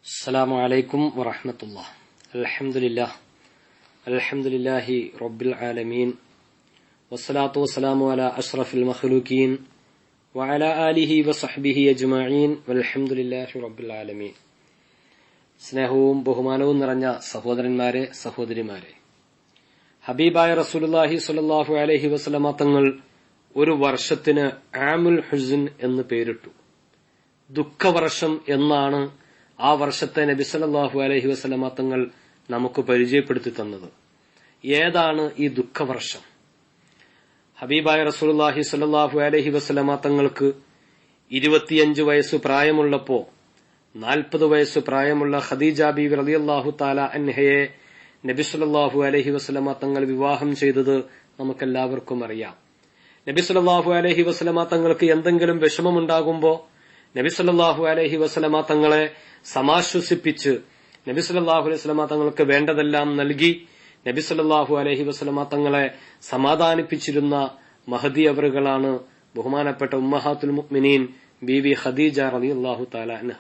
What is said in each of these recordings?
السلام عليكم ورحمة الله. الحمد لله رب العالمين والصلاة والسلام على أشرف المخلوقين وعلى آله وصحبه أجمعين والحمد لله رب العالمين. സ്നേഹവും ബഹുമാനവും നിറഞ്ഞ സഹോദരന്മാരെ, സഹോദരിമാരെ, ഹബീബായ റസൂലുള്ളാഹി സ്വല്ലല്ലാഹു അലൈഹി വസല്ലമ തങ്ങൾ ഒരു വർഷത്തിന് ആമുൽ ഹുസ്ൻ എന്ന് പേരിട്ടു. ദുഃഖവർഷം എന്നാണ് ആ വർഷത്തെ നബി സല്ലല്ലാഹു അലൈഹി വസല്ലമ തങ്ങൾ നമുക്ക് പരിചയപ്പെടുത്തി തന്നത്. ഏതാണ് ഈ ദുഃഖവർഷം? ഹബീബായ റസൂലുള്ളാഹി സ്വല്ലല്ലാഹു അലൈഹി വസല്ലമ തങ്ങൾക്ക് 25 വയസ്സ് പ്രായമുള്ളപ്പോ 40 വയസ്സ് പ്രായമുള്ള ഖദീജ ബീവി റളിയല്ലാഹു തആല അൻഹയെ നബി സല്ലല്ലാഹു അലൈഹി വസല്ലമ തങ്ങൾ വിവാഹം ചെയ്തത് നമുക്കെല്ലാവർക്കും അറിയാം. നബി സല്ലല്ലാഹു അലൈഹി വസല്ലമ തങ്ങൾക്ക് എന്തെങ്കിലും വിഷമമുണ്ടാകുമ്പോ നബി സല്ലല്ലാഹു അലൈഹി വസല്ലമ തങ്ങളെ സമാശ്വസിപ്പിച്ച് നബി സല്ലല്ലാഹു അലൈഹി വസല്ലമ തങ്ങൾക്ക് വേണ്ടതെല്ലാം നൽകി നബി സല്ലല്ലാഹു അലൈഹി വസല്ലമ തങ്ങളെ സമാധാനിപ്പിച്ചിരുന്ന മഹദി അവറുകളാണ് ബഹുമാനപ്പെട്ട ഉമ്മഹാത്തുൽ മുഅ്മിനീൻ ബീവി ഖദീജ റളിയല്ലാഹു തആല അൻഹ.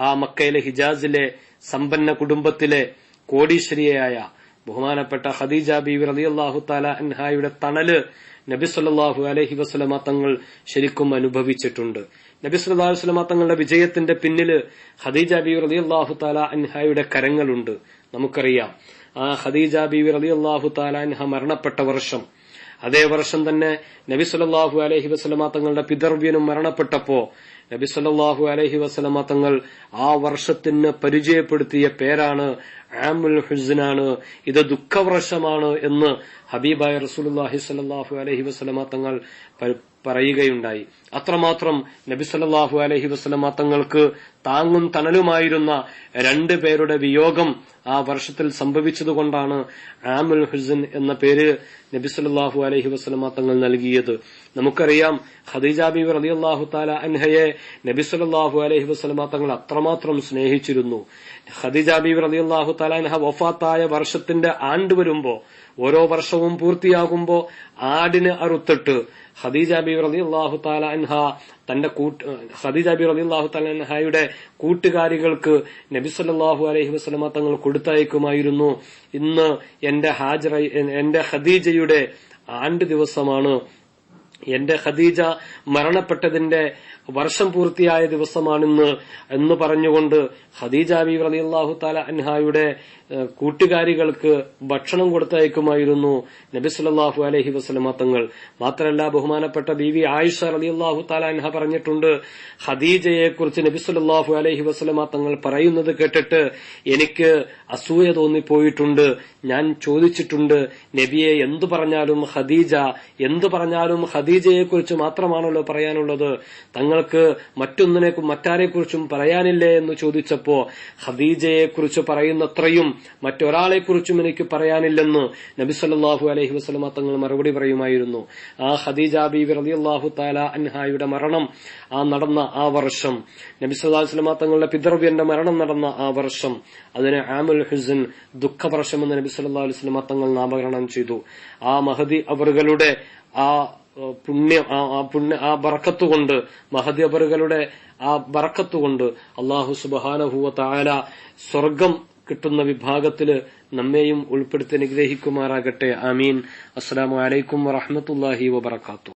ആ മക്കയിലെ ഹിജാസിലെ സമ്പന്ന കുടുംബത്തിലെ കോടീശ്വരിയായ ബഹുമാനപ്പെട്ട ഖദീജ ബീവി റളിയല്ലാഹു തആല അൻഹയുടെ തണല് നബി സല്ലല്ലാഹു അലൈഹി വസല്ലമ തങ്ങൾ ശരിക്കും അനുഭവിച്ചിട്ടുണ്ട്. നബി സല്ലല്ലാഹു അലൈഹി വസല്ലമ തങ്ങളുടെ വിജയത്തിന്റെ പിന്നില് ഖദീജ ബീവി റളിയല്ലാഹു തആല അൻഹയുടെ കരങ്ങളുണ്ട്. നമുക്കറിയാം, ആ ഖദീജ ബീവി റളിയല്ലാഹു തആല അൻഹ മരണപ്പെട്ട വർഷം, അതേ വർഷം തന്നെ നബി സല്ലല്ലാഹു അലൈഹി വസല്ലമ തങ്ങളുടെ പിതൃവ്യനും മരണപ്പെട്ടപ്പോ നബി സല്ലല്ലാഹു അലൈഹി വസല്ലമ തങ്ങൾ ആ വർഷത്തിന് പരിചയപ്പെടുത്തിയ പേരാണ് ആമുൽ ഹുസ്നാണ്, ഇത് ദുഃഖവർഷമാണ് എന്ന് ഹബീബായ റസൂലുള്ളാഹി സ്വല്ലല്ലാഹു അലൈഹി വസല്ലമ തങ്ങൾ പറയുകയുണ്ടായി. അത്രമാത്രം നബി സല്ലല്ലാഹു അലൈഹി വസല്ലമ തങ്ങൾക്ക് താങ്ങും തണലുമായിരുന്ന 2 പേരുടെ വിയോഗം ആ വർഷത്തിൽ സംഭവിച്ചതുകൊണ്ടാണ് ആമുൽ ഹുസ്ൻ എന്ന പേര് നബി സല്ലല്ലാഹു അലൈഹി വസല്ലമ തങ്ങൾ നൽകിയത്. നമുക്കറിയാം, ഖദീജ ബീവി റളിയല്ലാഹു തആല അൻഹയെ നബി സല്ലല്ലാഹു അലൈഹി വസല്ലമ തങ്ങൾ അത്രമാത്രം സ്നേഹിച്ചിരുന്നു. ഖദീജ ബീവി റളിയല്ലാഹു തആല അൻഹ വഫാത്തായ വർഷത്തിന്റെ ആണ്ട് വരുമ്പോ, ഓരോ വർഷവും പൂർത്തിയാകുമ്പോ ആടിന് അറുത്തിട്ട് ഖദീജ ബീവി റളിയല്ലാഹു തആല അൻഹ ഖദീജ ബീവി റളിയല്ലാഹു തആല അൻഹയുടെ കൂട്ടുകാരികൾക്ക് നബി സല്ലല്ലാഹു അലൈഹി വസല്ലമ തങ്ങൾ കൊടുത്തയക്കുമായിരുന്നു. ഇന്ന് എന്റെ ഖദീജയുടെ ആണ്ട് ദിവസമാണ്, എന്റെ ഖദീജ മരണപ്പെട്ടതിന്റെ വർഷം പൂർത്തിയായ ദിവസമാണിന്ന് എന്ന് പറഞ്ഞുകൊണ്ട് ഖദീജ ബീവി റളിയല്ലാഹു തആല അൻഹയുടെ കൂട്ടുകാരികൾക്ക് ഭക്ഷണം കൊടുത്തയക്കുമായിരുന്നു നബി സല്ലല്ലാഹു അലൈഹി വസല്ലമ തങ്ങൾ. മാത്രമല്ല, ബഹുമാനപ്പെട്ട ബീവി ആയിഷ റളിയല്ലാഹു തആല അൻഹ പറഞ്ഞിട്ടുണ്ട്, ഖദീജയെ കുറിച്ച് നബി സല്ലല്ലാഹു അലൈഹി വസല്ലമ തങ്ങൾ പറയുന്നത് കേട്ടിട്ട് എനിക്ക് അസൂയ തോന്നിപ്പോയിട്ടുണ്ട്. ഞാൻ ചോദിച്ചിട്ടുണ്ട്, നബിയെ എന്തു പറഞ്ഞാലും ഖദീജയെ കുറിച്ച് മാത്രമാണല്ലോ പറയാനുള്ളത്, തങ്ങൾക്ക് മറ്റാരെ കുറിച്ചും പറയാനില്ലേ എന്ന് ചോദിച്ചപ്പോ ഖദീജയെ കുറിച്ച് പറയുന്നത്രയും മറ്റൊരാളെ കുറിച്ചും എനിക്ക് പറയാനില്ലെന്ന് നബി സല്ലല്ലാഹു അലൈഹി വസല്ലമ തങ്ങൾ മറുപടി പറയുമായിരുന്നു. ആ ഖദീജ ബീവി റളിയല്ലാഹു തആല അൻഹയുടെ മരണം നടന്ന ആ വർഷം, നബി സല്ലല്ലാഹു അലൈഹി വസല്ലമ തങ്ങളുടെ പിതൃവ്യന്റെ മരണം നടന്ന ആ വർഷം, അതിനെ ആമുൽ ഹുസ്ൻ ദുഃഖവർഷം എന്ന് നബി സല്ലല്ലാഹു അലൈഹി വസല്ലമ തങ്ങൾ നാമകരണം ചെയ്തു. ആ മഹദി അവറുകളുടെ മഹദി അവറുകളുടെ ആ ബറക്കത്തുകൊണ്ട് അല്ലാഹു സുബ്ഹാനഹു വ തആല സ്വർഗം കിട്ടുന്ന വിഭാഗത്തില് നമ്മെയും ഉൾപ്പെടുത്തി അനുഗ്രഹിക്കുമാറാകട്ടെ. ആമീൻ. അസ്സലാമു അലൈക്കും വറഹ്മത്തുള്ളാഹി വബറകാതുഹു.